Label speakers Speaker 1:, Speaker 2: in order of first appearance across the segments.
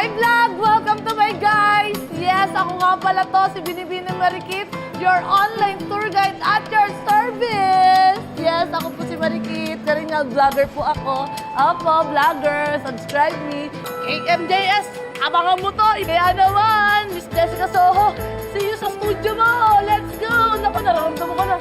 Speaker 1: Hi vlog! Welcome to my guys! Yes, ako nga pala to, si Binibining Marikit, your online tour guide at your service! Yes, ako po si Marikit, karingal vlogger po ako. Opo, vlogger, subscribe me. KMJS, abangan mo to! Kaya naman, Miss Jessica Soho, see you sa studio mo! Let's go! Naku, nararamdaman ko na.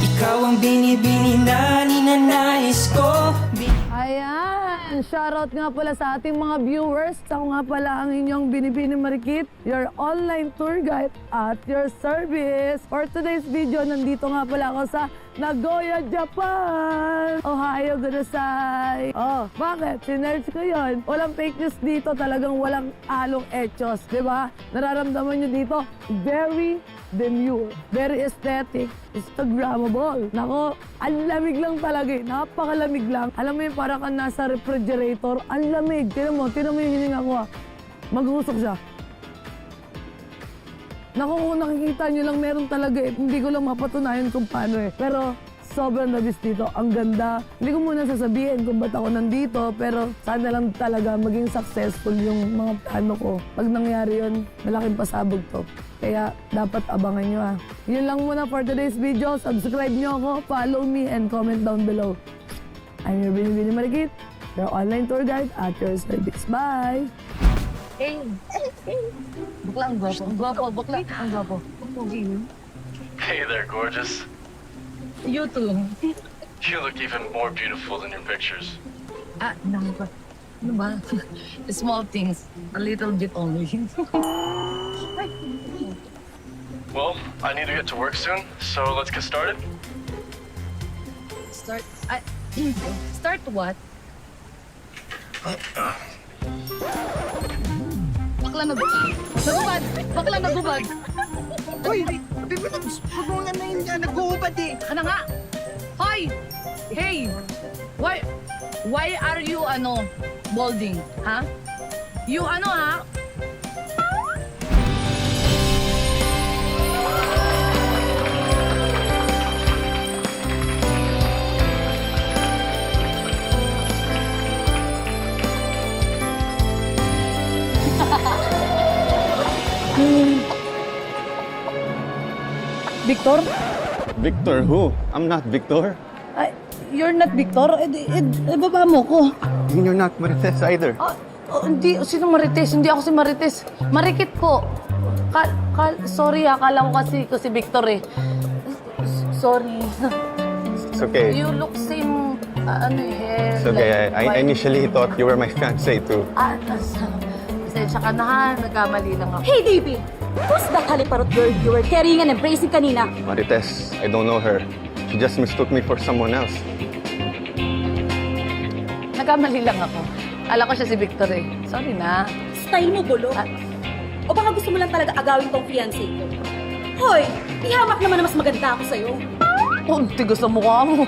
Speaker 2: Ikaw ang binibini na ninanais ko.
Speaker 1: Ayan! Shoutout nga pala sa ating mga viewers. Ako nga pala ang inyong Binibining Marikit, your online tour guide at your service. For today's video, nandito nga pala ako sa Nagoya, Japan! Ohio, Gudasai! Oh, bakit? Sinerge ko yun. Walang fake news dito, talagang walang along echos, di ba? Nararamdaman nyo dito, very demure, very aesthetic, Instagrammable. Nako, ang lamig lang talaga eh. Napakalamig lang. Alam mo yung parang kang nasa refrigerator, ang lamig. Tinan mo yung hininga ko ah. Mag-uusok siya. Naku, kung nakikita nyo lang, meron talaga eh. Hindi ko lang mapatunayan kung paano eh. Pero sobrang labis dito. Ang ganda. Hindi ko muna sasabihin kung ba't ako nandito, pero sana lang talaga maging successful yung mga plano ko. Pag nangyari yun, malaking pasabog to. Kaya dapat abangan nyo ah. Yun lang muna for today's video. Subscribe nyo ako, follow me, and comment down below. I'm your Binibining Marikit, your online tour guide at your service. Bye! Hey! Bakla ang gwapo. Gwapo, bakla ang gwapo.
Speaker 3: Hey there, gorgeous.
Speaker 1: You too.
Speaker 3: You look even more beautiful than your pictures.
Speaker 1: Ano ba? Small things. A little bit only.
Speaker 3: Well, I need to get to work soon, so let's get started.
Speaker 1: Start what? Bakla nagubad! Bakla nagubad!
Speaker 4: Uy, huwag mo nga na yun dyan, nag-uubad eh.
Speaker 1: Ano nga? Hoy! Hey! Why are you, balding? Ha? You, ha? Victor?
Speaker 5: Victor who? I'm not Victor.
Speaker 1: You're not Victor? Baba mo ko.
Speaker 5: And you're not Marites either.
Speaker 1: Hindi. Sino Marites? Hindi ako si Marites. Marikit po. Sorry akala ko kasi ko si Victor eh. Sorry.
Speaker 5: It's okay.
Speaker 1: You look same, hair.
Speaker 5: It's okay. I initially thought you were my fiancé too.
Speaker 1: Pasensya ka na ha. Nagkamali lang ako.
Speaker 6: Hey, David! Who's that haliparot girl you were carrying and embracing kanina?
Speaker 5: Marites, I don't know her. She just mistook me for someone else.
Speaker 1: Nagkamali lang ako. Akala ko siya si Victor eh. Sorry na.
Speaker 6: Style mo, gulo. O baka gusto mo lang talaga agawin tong fiancé ko? Hoy, ihamak naman na mas maganda ako sa'yo.
Speaker 1: Oh, tigas sa mukha mo.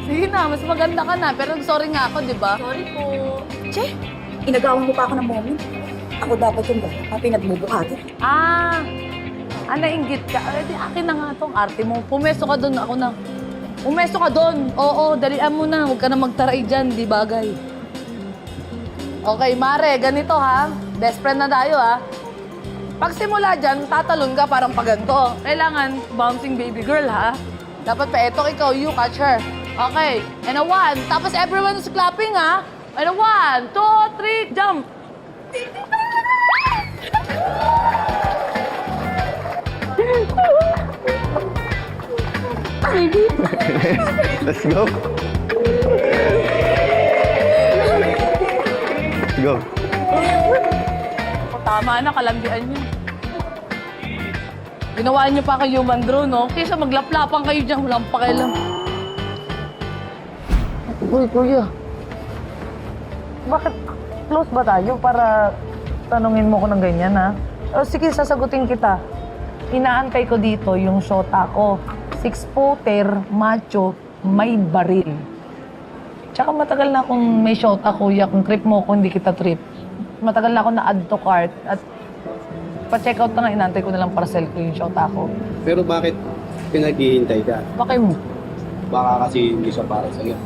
Speaker 1: Sige na, mas maganda ka na. Pero sorry nga ako, di ba?
Speaker 6: Sorry po. Che, inagawan mo pa ako ng moment. Ako dapat yung pinagbubuhati.
Speaker 1: Nainggit ka. Di akin na nga tong arte mo. Pumesto ka doon, ako na. Pumesto ka doon. Oo, dalian mo na. Huwag ka na magtaray dyan, di bagay. Okay, Mare, ganito ha. Best friend na tayo ha. Pagsimula dyan, tatalon ka parang paganto. Kailangan bouncing baby girl ha. Dapat pa eto ikaw, you catch her. Okay, and a one. Tapos everyone is clapping ha. And a 1, 2, 3, jump.
Speaker 5: Let's go. Let's go.
Speaker 1: Tama na, kalambian niyo. Ginawa niyo pa kayo human draw, no? Kaysa maglaplapan kayo dyan, walang pakialam. Uy, kuya. Bakit close ba tayo para tanungin mo ko ng ganyan, ha? O, sige, sasagutin kita. Inaantay ko dito yung shota ko. 6-footer, macho, may baril. Tsaka matagal na akong may shota, kuya. Kung trip mo ko, hindi kita trip. Matagal na ako na-add to cart at pa-check out na nga, inantay ko na lang parcel ko yung shota ko.
Speaker 7: Pero bakit pinaghihintay ka?
Speaker 1: Bakit mo?
Speaker 7: Baka kasi hindi siya para sa'yo.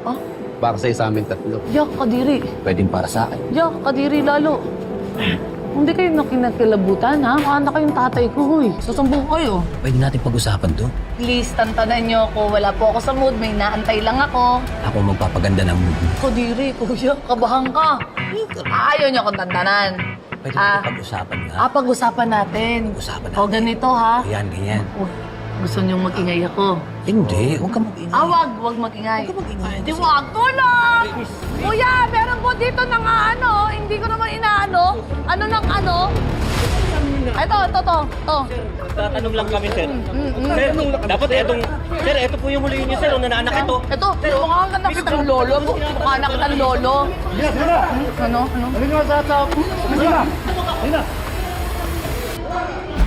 Speaker 1: Ah?
Speaker 7: para sa aming tatlo.
Speaker 1: Yak, kadiri.
Speaker 7: Pwedeng para sa akin.
Speaker 1: Yak, kadiri lalo. Hindi kayo nakinakilabutan, ha? Mukha kayong tatay ko, huy. Susumbong kayo.
Speaker 7: Pwede natin pag-usapan to.
Speaker 1: Please, tantanan niyo ako. Wala po ako sa mood. May naantay lang ako.
Speaker 7: Ako magpapaganda ng mood mo.
Speaker 1: Kadiri, kuya. Kabahan ka. Ayaw niyo akong tantanan.
Speaker 7: Pwede natin pag-usapan nga.
Speaker 1: Pag-usapan natin.
Speaker 7: Pag-usapan
Speaker 1: O,
Speaker 7: natin.
Speaker 1: ganito, ha?
Speaker 7: Ganyan, ganyan.
Speaker 1: Gusto niyong mag-ingay ako?
Speaker 7: Hindi, huwag ka mag-ingay.
Speaker 1: Wag mag-ingay.
Speaker 7: Huwag ka mag-ingay.
Speaker 1: Di wag, tulong! Kuya, meron po dito ng hindi ko naman inaano. Ano ng ano? Ito.
Speaker 8: Tatanong lang kami, sir. Sir, dapat ito po yung huli niyo, sir. Una na anak ito.
Speaker 1: Ito, mukha ka nakitang lolo. Mukha na kitang lolo. Ano?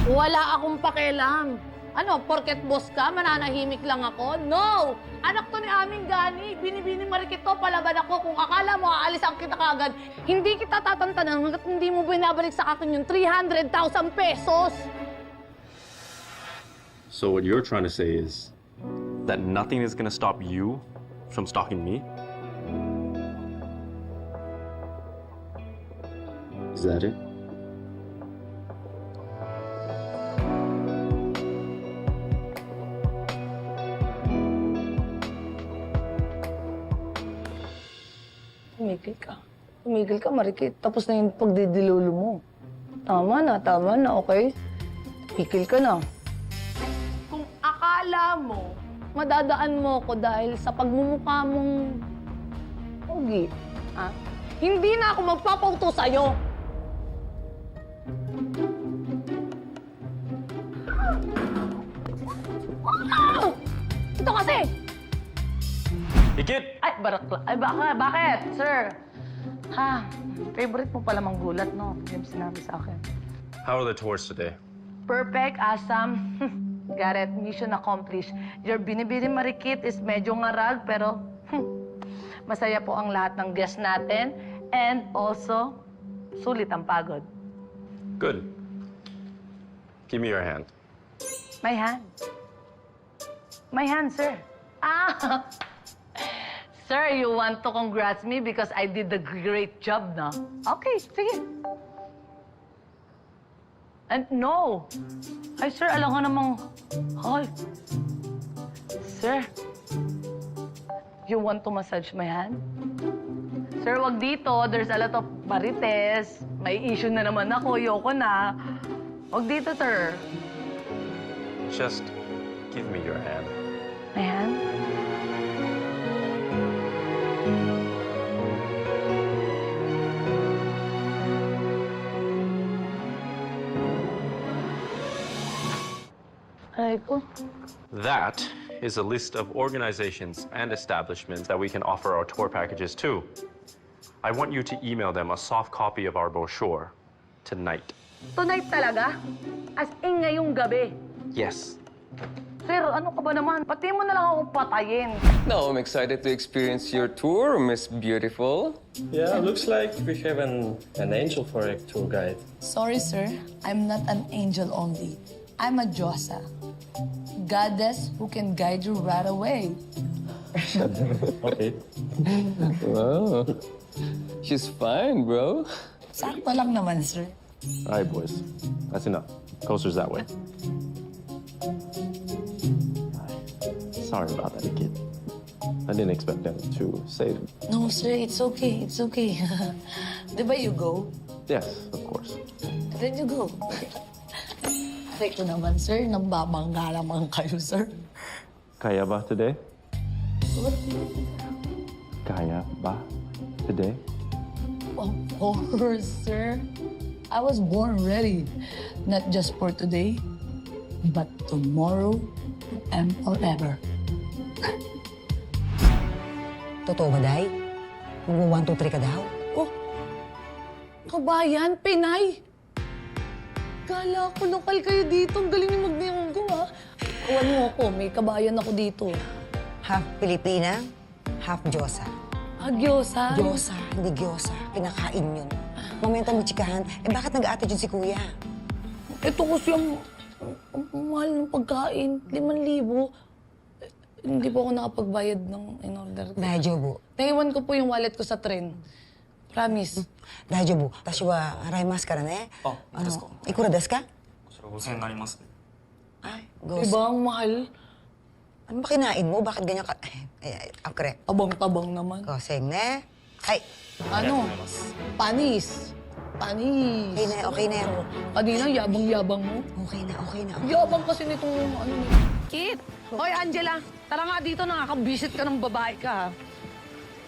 Speaker 1: Wala akong pakialam. Ano, porket boss ka, mananahimik lang ako? No! Anak to ni aming Gani. Binibini marikit to, palaban ako. Kung akala mo, aalis ang kita kagad. Hindi kita tatantanan hanggat hindi mo binabalik sa akin yung 300,000 pesos.
Speaker 3: So what you're trying to say is that nothing is gonna stop you from stalking me? Is that it?
Speaker 1: Tumigil ka, Marikit. Tapos na yung pagdidilulo mo. Tama na, okay? Tumigil ka na. Kung akala mo, madadaan mo ko dahil sa pagmumukha mong pogi, ha? Hindi na ako magpapauto sa'yo. Ito kasi!
Speaker 3: Ikit!
Speaker 1: Ay, bakit, sir? Ha, favorite mo pala manggulat, no? Yung sinabi sa akin.
Speaker 3: How are the tours today?
Speaker 1: Perfect, awesome. Got it, mission accomplished. Your binibini marikit is medyo ngarag, pero masaya po ang lahat ng guests natin. And also, sulit ang pagod.
Speaker 3: Good. Give me your hand.
Speaker 1: My hand. My hand, sir. Ah! Sir, you want to congrats me because I did the great job, no? Okay, sige. And no. Ay, sir, alam ko namang... Hoy. Sir, you want to massage my hand? Sir, wag dito. There's a lot of marites. May issue na naman ako. Yoko na. Wag dito, sir.
Speaker 3: Just give me your hand.
Speaker 1: My hand? Aray ko.
Speaker 3: That is a list of organizations and establishments that we can offer our tour packages to. I want you to email them a soft copy of our brochure tonight.
Speaker 1: Tonight talaga? As in ngayong gabi?
Speaker 3: Yes.
Speaker 1: Sir, ano ka ba naman? Pati mo na lang ako patayin.
Speaker 9: Now I'm excited to experience your tour, Miss Beautiful.
Speaker 8: Yeah, looks like we have an angel for a tour guide.
Speaker 10: Sorry, sir. I'm not an angel only. I'm a Diyosa. Goddess who can guide you right away.
Speaker 8: Okay.
Speaker 9: Wow. She's fine, bro.
Speaker 10: Sakto lang naman, sir.
Speaker 3: All right, boys. That's enough. Coaster's that way. Sorry about that, kid. I didn't expect them to say...
Speaker 10: No, sir. It's okay. It's okay. Diba you go?
Speaker 3: Yes, of course.
Speaker 10: Then you go. Aray ko naman, sir. Nambabangga naman kayo, sir.
Speaker 3: Kaya ba today? Kaya ba today?
Speaker 10: Of course, sir. I was born ready. Not just for today, but tomorrow and forever.
Speaker 11: Totoo ba, Day? Mag-1, 2, 3 ka daw?
Speaker 10: Oh, kabayan, Pinay. Kala ko lokal kayo dito. Ang galing yung magniyonggo, ha? Kuwan mo ako, may kabayan ako dito.
Speaker 11: Half Pilipina, half Diyosa.
Speaker 10: Ah, Diyosa?
Speaker 11: Diyosa, hindi Gyosa. Pinakain yun. Mamaya tayo chikahan, bakit nag-attitude si Kuya?
Speaker 10: Ito kasi ang mahal ng pagkain. 5,000. hindi po ako nakapagbayad ng in-order ko.
Speaker 11: Dajobu.
Speaker 10: Naiwan ko po yung wallet ko sa tren. Promise.
Speaker 11: Dajobu. Tashi wa araimasu kara ne. Ikura desu ka? Ay, ghost.
Speaker 10: Diba ang mahal?
Speaker 11: Ano ba kinain mo? Bakit ganyan ka? Akre.
Speaker 10: Tabang-tabang naman.
Speaker 11: Goseng ne. Ay,
Speaker 10: Ano? Panis. Panis.
Speaker 11: okay na yan.
Speaker 10: Kanina, yabang-yabang mo.
Speaker 11: Okay na.
Speaker 10: Yabang kasi nitong ano.
Speaker 1: Kit! Hoy, Angela, tara nga dito, nakakabisit ka ng babae ka.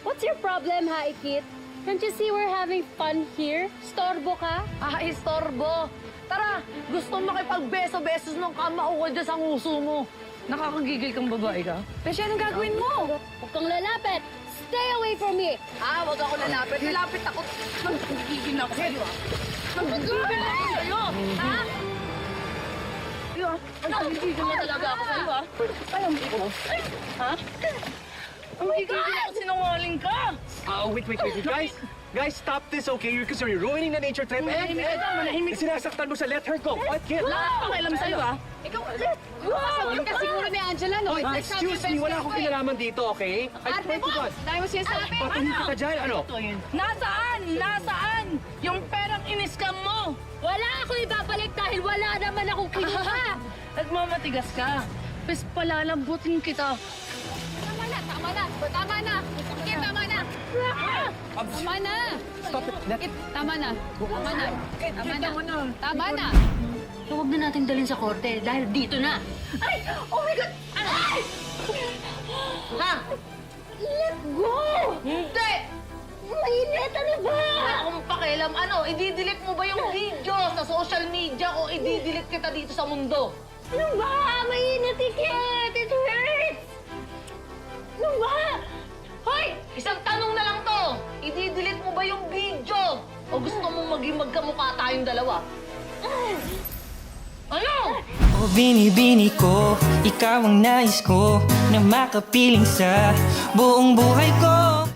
Speaker 6: What's your problem, ha, Ikit? Can't you see we're having fun here? Storbo ka?
Speaker 1: Ah, istorbo. Tara, gusto makipagbeso-besos ng kamao ko dyan sa nguso mo. Nakakagigil kang babae ka. Pesya, anong gagawin mo?
Speaker 6: Huwag kang lalapit. Stay away from me.
Speaker 1: Ah, wag ako lalapit. Lalapit ako. Nagigigil ako sa'yo, ah. Nagigigil ako sa'yo, ha? Nagigigil na talaga ako sa'yo, ha? Alam mo, ha? Nagigigil ako, sinungaling ka.
Speaker 4: Wait. Guys, stop this, okay? Because you're ruining the nature trip. And sinasaktan mo sa let her go. What, kid?
Speaker 1: Wala akong pakialam sa'yo, ha? Ikaw kasi.
Speaker 6: Sabihin ka siguro ni Angela, no?
Speaker 4: Oh, excuse me, wala akong kinalaman dito, okay? I swear to God.
Speaker 6: Dahil mo sinasabi.
Speaker 4: Patuloy kita dyan, ano?
Speaker 1: Nasaan? Nasaan? Yung perang in-scam mo?
Speaker 6: Wala ako ibabalik dahil wala naman akong kinuha.
Speaker 1: Nagmamatigas ka. Pes palalambutin kita.
Speaker 6: Tama na. Tama na. Ikit, tama na. Tama na.
Speaker 4: Stop it.
Speaker 6: Tama na. Tama na. So, huwag na natin dalhin sa korte dahil dito na. Ay! Oh my God! Ay!
Speaker 1: Ha?
Speaker 6: Let go!
Speaker 1: Hindi!
Speaker 6: Mainit, ano ba?
Speaker 1: Wala akong pakialam. Ano, i-delete mo ba yung video sa social media o i-delete kita dito sa mundo?
Speaker 6: Ano ba? Mainit, Ikit! It hurts! Ano ba?
Speaker 1: Hoy! Isang tanong na lang to. I-delete mo ba yung video? O gusto mong maging magkamukha tayong dalawa? Ano?
Speaker 2: O binibini ko, ikaw ang nais ko na makapiling sa buong buhay ko.